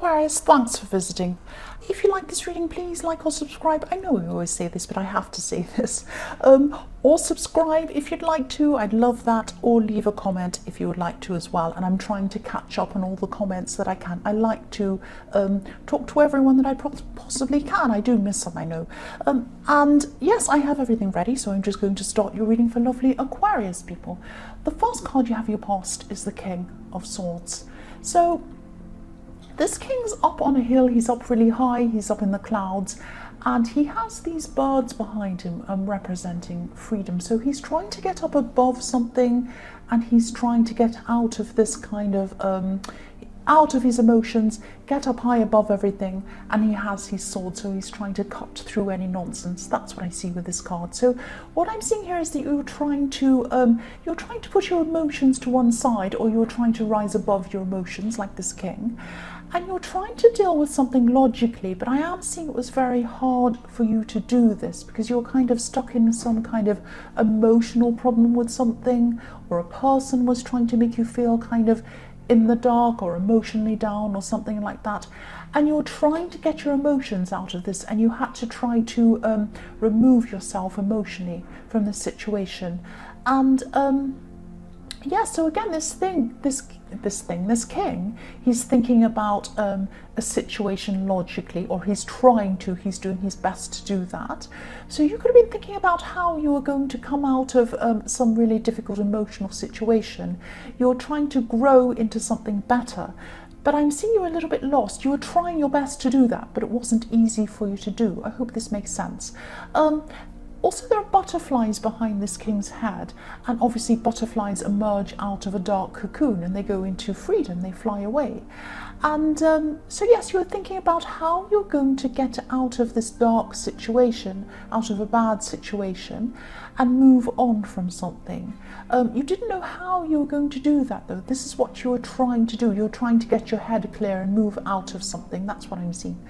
Aquarius, thanks for visiting. If you like this reading, please like or subscribe. I know I always say this, but I have to say this. Or subscribe if you'd like to. I'd love that. Or leave a comment if you would like to as well. And I'm trying to catch up on all the comments that I can. I like to talk to everyone that I possibly can. I do miss some, I know. And yes, I have everything ready, so I'm just going to start your reading for lovely Aquarius people. The first card you have your past is the King of Swords. So this king's up on a hill, he's up really high, he's up in the clouds, and he has these birds behind him representing freedom. So he's trying to get up above something, and he's trying to get out of this kind of, out of his emotions, get up high above everything, and he has his sword, so he's trying to cut through any nonsense. That's what I see with this card. So what I'm seeing here is that you're trying to put your emotions to one side, or you're trying to rise above your emotions like this king. And you're trying to deal with something logically, but I am seeing it was very hard for you to do this because you're kind of stuck in some kind of emotional problem with something, or a person was trying to make you feel kind of in the dark or emotionally down or something like that. And you're trying to get your emotions out of this, and you had to try to remove yourself emotionally from the situation. And yeah, so again, this king, he's thinking about a situation logically, or he's doing his best to do that. So you could have been thinking about how you are going to come out of some really difficult emotional situation. You're trying to grow into something better. But I'm seeing you a little bit lost. You were trying your best to do that, but it wasn't easy for you to do. I hope this makes sense. Also, there are butterflies behind this king's head, and obviously butterflies emerge out of a dark cocoon and they go into freedom, they fly away. And so yes, you're thinking about how you're going to get out of this dark situation, out of a bad situation, and move on from something. You didn't know how you were going to do that though. This is what you were trying to do. You're trying to get your head clear and move out of something. That's what I'm seeing.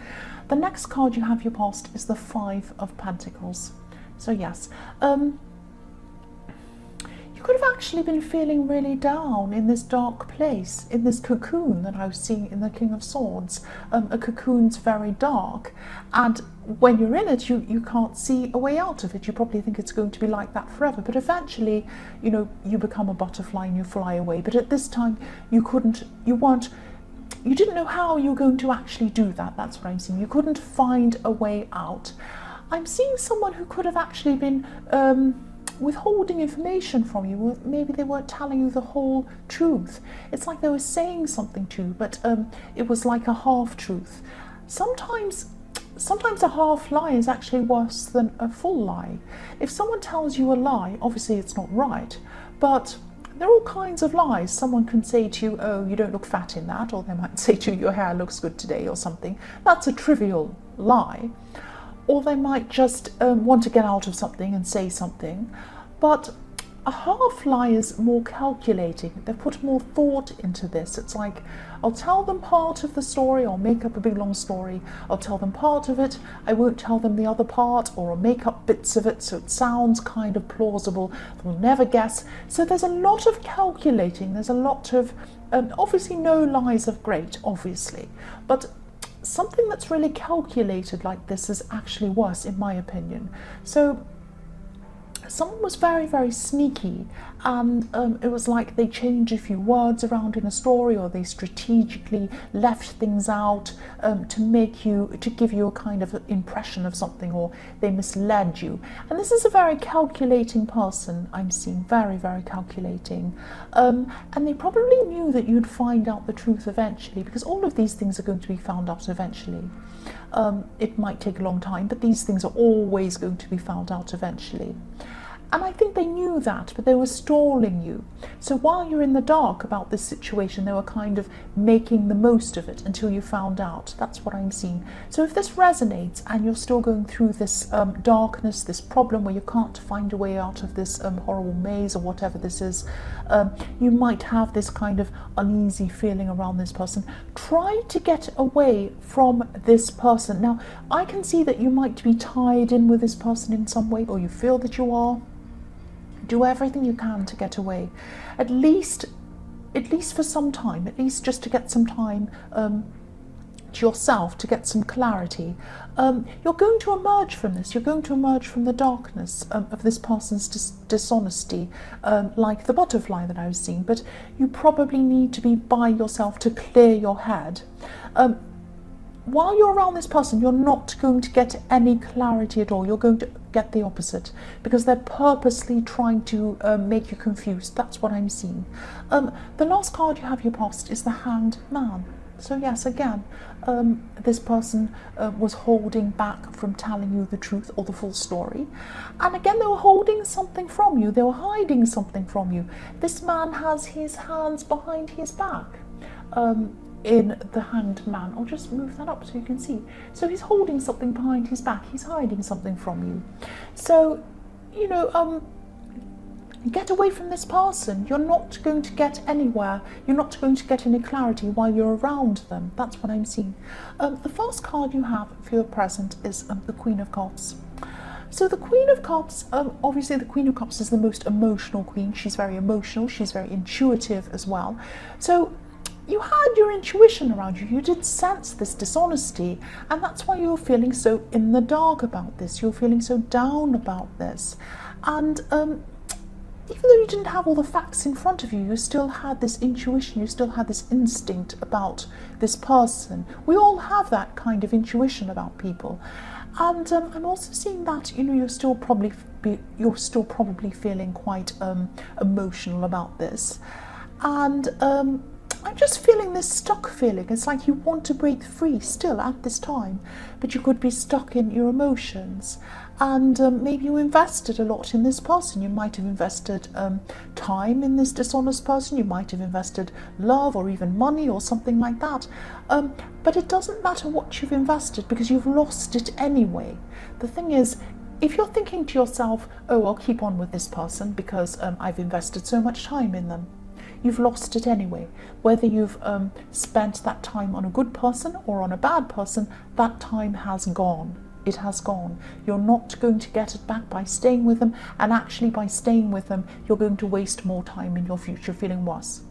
The next card you have your past is the Five of Pentacles. So yes, you could have actually been feeling really down in this dark place, in this cocoon that I was seeing in the King of Swords. A cocoon's very dark, and when you're in it, you can't see a way out of it. You probably think it's going to be like that forever, but eventually, you know, you become a butterfly and you fly away. But at this time, you didn't know how you were going to actually do that. That's what I'm seeing. You couldn't find a way out. I'm seeing someone who could have actually been withholding information from you. Maybe they weren't telling you the whole truth. It's like they were saying something to you, but it was like a half-truth. Sometimes a half lie is actually worse than a full lie. If someone tells you a lie, obviously it's not right, but there are all kinds of lies. Someone can say to you, oh, you don't look fat in that, or they might say to you, your hair looks good today, or something. That's a trivial lie. Or they might just want to get out of something and say something. But a half lie is more calculating. They put more thought into this. It's like, I'll tell them part of the story, I'll make up a big long story, I'll tell them part of it, I won't tell them the other part, or I'll make up bits of it so it sounds kind of plausible, they'll never guess. So there's a lot of calculating, there's a lot of, obviously no lies are great, obviously, but something that's really calculated like this is actually worse, in my opinion. So someone was very, very sneaky, and it was like they changed a few words around in a story, or they strategically left things out to give you a kind of impression of something, or they misled you. And this is a very calculating person I'm seeing, very, very calculating. And they probably knew that you'd find out the truth eventually, because all of these things are going to be found out eventually. It might take a long time, but these things are always going to be found out eventually. And I think they knew that, but they were stalling you. So while you're in the dark about this situation, they were kind of making the most of it until you found out. That's what I'm seeing. So if this resonates and you're still going through this darkness, this problem where you can't find a way out of this horrible maze or whatever this is, you might have this kind of uneasy feeling around this person. Try to get away from this person. Now, I can see that you might be tied in with this person in some way, or you feel that you are. Do everything you can to get away, at least for some time, at least just to get some time to yourself to get some clarity. You're going to emerge from this. You're going to emerge from the darkness of this person's dishonesty, like the butterfly that I was seeing. But you probably need to be by yourself to clear your head. While you're around this person, you're not going to get any clarity at all. You're going to get the opposite, because they're purposely trying to make you confused. That's what I'm seeing. The last card you have your past is the Hanged Man. So yes, again, this person was holding back from telling you the truth or the full story. And again, they were holding something from you. They were hiding something from you. This man has his hands behind his back. In the Hanged Man. I'll just move that up so you can see. So he's holding something behind his back. He's hiding something from you. So, you know, get away from this person. You're not going to get anywhere. You're not going to get any clarity while you're around them. That's what I'm seeing. The first card you have for your present is the Queen of Cups. So the Queen of Cups, obviously the Queen of Cups is the most emotional queen. She's very emotional. She's very intuitive as well. So you had your intuition around you. You did sense this dishonesty, and that's why you're feeling so in the dark about this. You're feeling so down about this. And even though you didn't have all the facts in front of you, you still had this intuition, you still had this instinct about this person. We all have that kind of intuition about people. And I'm also seeing that, you know, you're still probably feeling quite emotional about this. And I'm just feeling this stuck feeling. It's like you want to break free still at this time, but you could be stuck in your emotions. And maybe you invested a lot in this person. You might have invested time in this dishonest person. You might have invested love or even money or something like that. But it doesn't matter what you've invested, because you've lost it anyway. The thing is, if you're thinking to yourself, oh, I'll keep on with this person because I've invested so much time in them, you've lost it anyway. Whether you've spent that time on a good person or on a bad person, that time has gone. It has gone. You're not going to get it back by staying with them, and actually by staying with them, you're going to waste more time in your future feeling worse.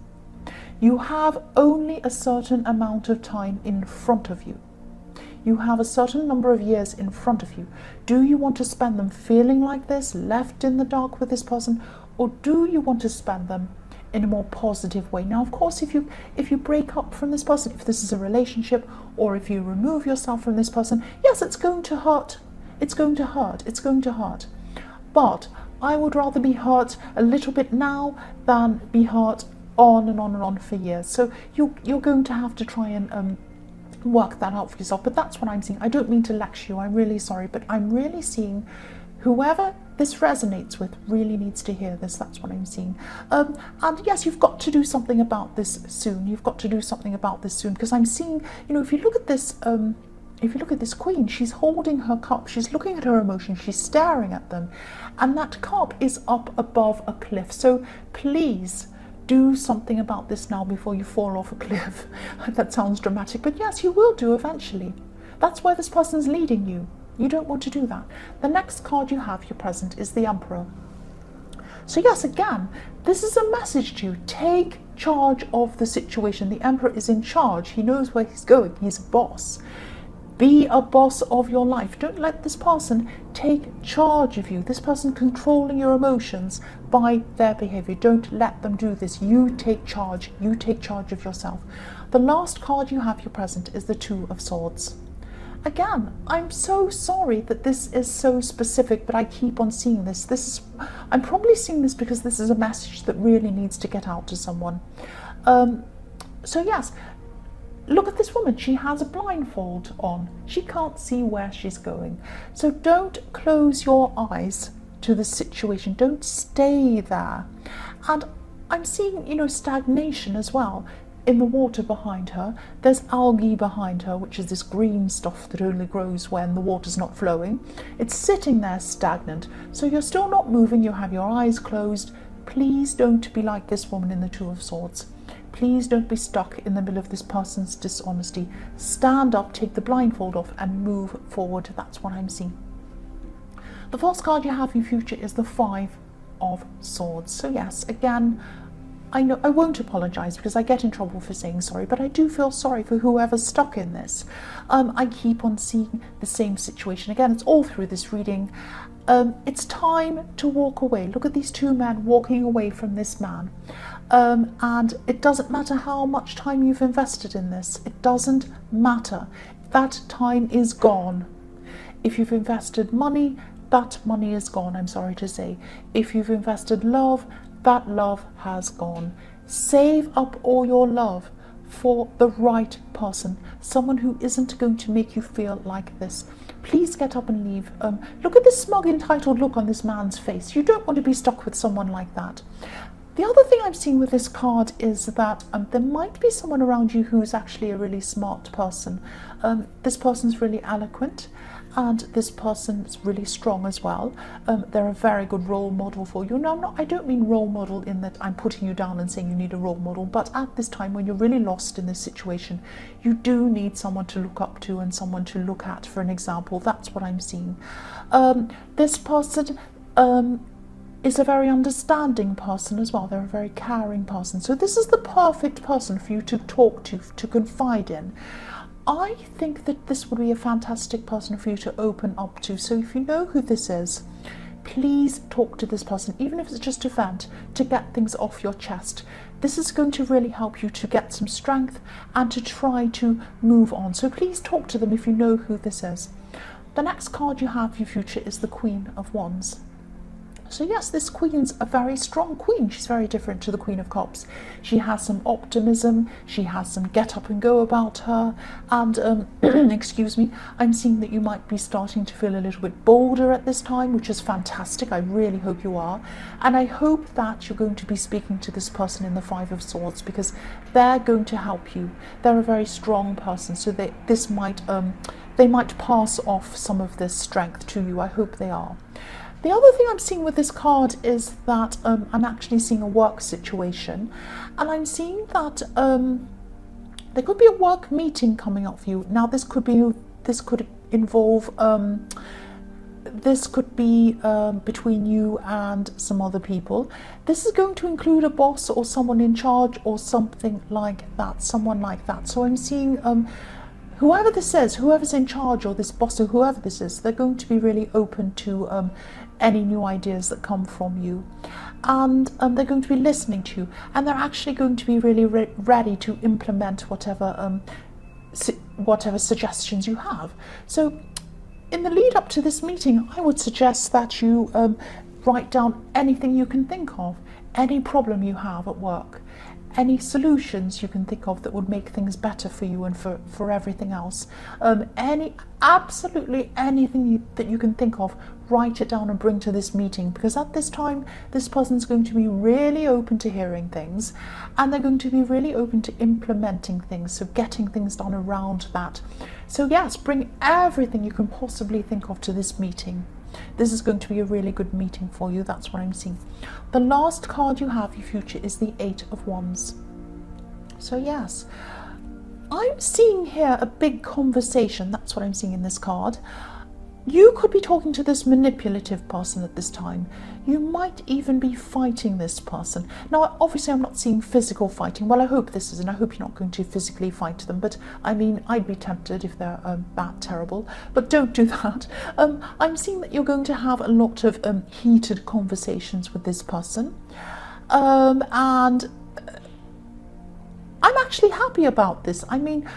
You have only a certain amount of time in front of you. You have a certain number of years in front of you. Do you want to spend them feeling like this, left in the dark with this person, or do you want to spend them in a more positive way? Now, of course, if you break up from this person, if this is a relationship, or if you remove yourself from this person, yes, it's going to hurt. It's going to hurt. It's going to hurt. But I would rather be hurt a little bit now than be hurt on and on and on for years. So you're going to have to try and work that out for yourself. But that's what I'm seeing. I don't mean to lecture you. I'm really sorry, but I'm really seeing whoever this resonates with really needs to hear this. That's what I'm seeing. And yes, you've got to do something about this soon. You've got to do something about this soon, because I'm seeing, you know, if you look at this queen, she's holding her cup, she's looking at her emotions, she's staring at them, and that cup is up above a cliff. So please do something about this now before you fall off a cliff. That sounds dramatic, but yes, you will do eventually. That's where this person's leading you. You don't want to do that. The next card you have, your present, is the Emperor. So yes, again, this is a message to you. Take charge of the situation. The Emperor is in charge. He knows where he's going. He's a boss. Be a boss of your life. Don't let this person take charge of you. This person controlling your emotions by their behavior. Don't let them do this. You take charge. You take charge of yourself. The last card you have, your present, is the Two of Swords. Again, I'm so sorry that this is so specific, but I keep on seeing this. I'm probably seeing this because this is a message that really needs to get out to someone. So yes, look at this woman. She has a blindfold on. She can't see where she's going. So don't close your eyes to the situation. Don't stay there. And I'm seeing, you know, stagnation as well. In the water behind her, there's algae behind her, which is this green stuff that only grows when the water's not flowing. It's sitting there stagnant. So you're still not moving, you have your eyes closed. Please don't be like this woman in the Two of Swords. Please don't be stuck in the middle of this person's dishonesty. Stand up, take the blindfold off, and move forward. That's what I'm seeing. The first card you have in future is the Five of Swords. So yes, again, I know I won't apologise because I get in trouble for saying sorry, but I do feel sorry for whoever's stuck in this. I keep on seeing the same situation again. It's all through this reading. It's time to walk away. Look at these two men walking away from this man. And it doesn't matter how much time you've invested in this. It doesn't matter. That time is gone. If you've invested money, that money is gone, I'm sorry to say. If you've invested love, that love has gone. Save up all your love for the right person, someone who isn't going to make you feel like this. Please get up and leave. Look at this smug, entitled look on this man's face. You don't want to be stuck with someone like that. The other thing I'm seeing with this card is that there might be someone around you who's actually a really smart person. This person's really eloquent, and this person's really strong as well. They're a very good role model for you. Now, I don't mean role model in that I'm putting you down and saying you need a role model, but at this time when you're really lost in this situation, you do need someone to look up to and someone to look at for an example. That's what I'm seeing. This person is a very understanding person as well. They're a very caring person. So this is the perfect person for you to talk to confide in. I think that this would be a fantastic person for you to open up to. So if you know who this is, please talk to this person, even if it's just a vent, to get things off your chest. This is going to really help you to get some strength and to try to move on. So please talk to them if you know who this is. The next card you have for your future is the Queen of Wands. So yes, this queen's a very strong queen. She's very different to the Queen of Cups. She has some optimism, she has some get up and go about her, and excuse me, I'm seeing that you might be starting to feel a little bit bolder at this time, which is fantastic. I really hope you are, and I hope that you're going to be speaking to this person in the Five of Swords, because they're going to help you. They're a very strong person, so they might pass off some of this strength to you. I hope they are. The other thing I'm seeing with this card is that I'm actually seeing a work situation, and I'm seeing that there could be a work meeting coming up for you. Now this could involve between you and some other people. This is going to include a boss or someone in charge or something like that, someone like that. So I'm seeing whoever this is, whoever's in charge, or this boss, or whoever this is, they're going to be really open to any new ideas that come from you, and they're going to be listening to you, and they're actually going to be really ready to implement whatever suggestions you have. So in the lead up to this meeting, I would suggest that you write down anything you can think of, any problem you have at work, any solutions you can think of that would make things better for you and for everything else. Absolutely anything that you can think of, write it down and bring to this meeting, because at this time this person's going to be really open to hearing things, and they're going to be really open to implementing things, so getting things done around that. So yes, bring everything you can possibly think of to this meeting. This is going to be a really good meeting for you. That's what I'm seeing. The last card you have, your future, is the Eight of Wands. So yes, I'm seeing here a big conversation. That's what I'm seeing in this card. You could be talking to this manipulative person at this time. You might even be fighting this person. Now, obviously, I'm not seeing physical fighting. Well, I hope this isn't. I hope you're not going to physically fight them. But, I mean, I'd be tempted if they're that terrible. But don't do that. I'm seeing that you're going to have a lot of heated conversations with this person. And I'm actually happy about this. I mean,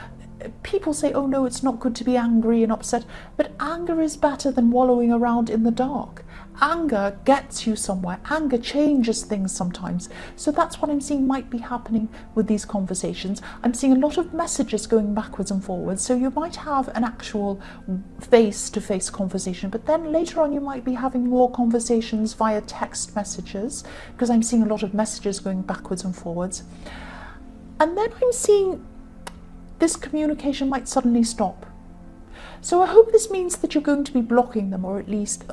people say, oh no, it's not good to be angry and upset, but anger is better than wallowing around in the dark. Anger gets you somewhere. Anger changes things sometimes. So that's what I'm seeing might be happening with these conversations. I'm seeing a lot of messages going backwards and forwards. So you might have an actual face-to-face conversation, but then later on you might be having more conversations via text messages, because I'm seeing a lot of messages going backwards and forwards. And then I'm seeing this communication might suddenly stop. So I hope this means that you're going to be blocking them, or at least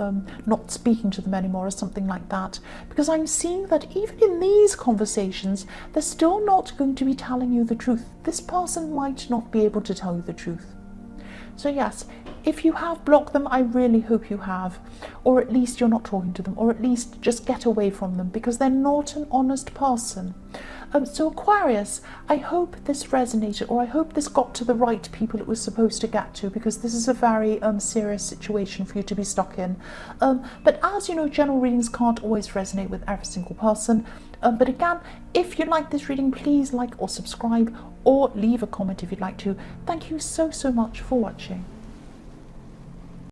not speaking to them anymore, or something like that. Because I'm seeing that even in these conversations, they're still not going to be telling you the truth. This person might not be able to tell you the truth. So yes, if you have blocked them, I really hope you have. Or at least you're not talking to them, or at least just get away from them, because they're not an honest person. So Aquarius, I hope this resonated, or I hope this got to the right people it was supposed to get to, because this is a very serious situation for you to be stuck in. But as you know, general readings can't always resonate with every single person. But again, if you like this reading, please like or subscribe, or leave a comment if you'd like to. Thank you so much for watching.